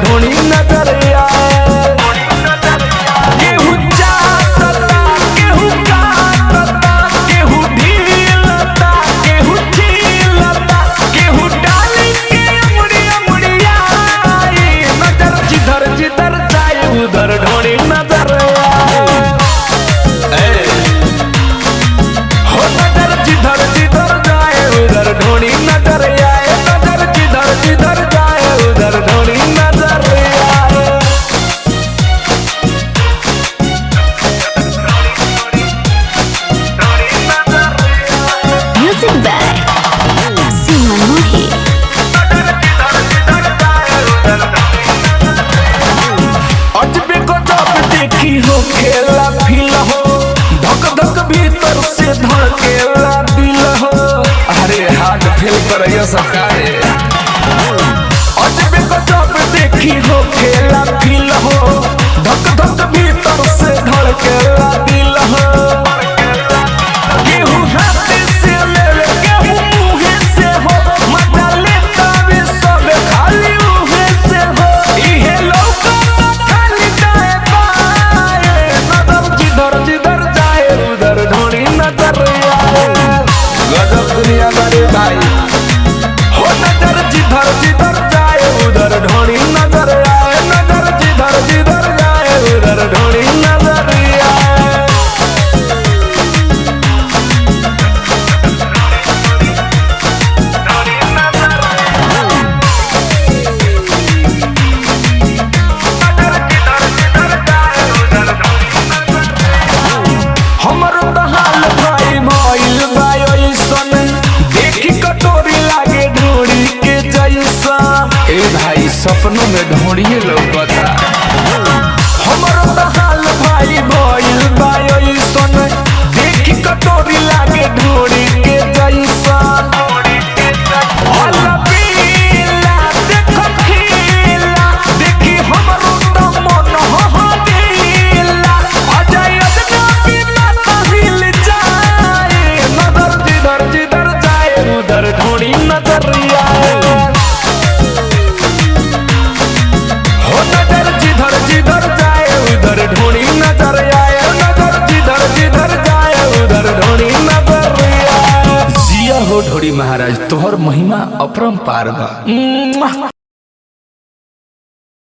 ढोनी नजर आए। केहू चाटता केहू काटता केहू ढीलता केहू छीलता केहू डाली के अमड़ी अमड़िया। नजर जिधर जिधर जाए उधर ढोनी नजर आए। हो नजर जिधर जिधर जाए उधर ढोनी नजर आए। नजर जिधर जिधर जाए उधर ढोनी नजर आए। Music by Simon Mohi. अजबे को जब देखी हो खेला फील हो धक धक भीतर से धड़केला दिल हो। अरे हाथ फेल कर सकारे। अजबे को जब देखी हो खेला फील हो धक धक भीतर से धड़केला दिल हो। केहू हाथ से लेवे केहू मुँह से हो मजा लेता वे सब खाली मुँह से हो। इहे लौका खाली जाए पाए। नजर जिधर जिधर जाए उधर ढोनी नजर आए। गजब दुनिया बड़े भाई हो। नजर जिधर जिधर जाए उधर ढोनी नजर आए। नजर जिधर जिधर जाए उधर ढोनी नजर आए। हमरो तो हाल भाई भइल बा अइसन देखी कटोरी लागे ढोड़ी के जैसा। ए भाई सपनों में ढोड़िए लौकता। हमरो तो हाल भाई भइल बा अइसन देखी कटोरी लागे ढोड़ी के जैसा। अल्लाह पीला देखो खीला देखी हमरो तो मन हो दिला। अजय अजनबी ना हिल जाए। नजर जिधर जिधर जाए उधर ढोनी नजर आए। हो नजर जिधर जिधर जाए उधर ढोनी नजर आए। नजर जिधर जिधर जाए उधर ढोनी नजर आए। जिया हो ढोरी महाराज तोहर महिमा अपरंपार बा।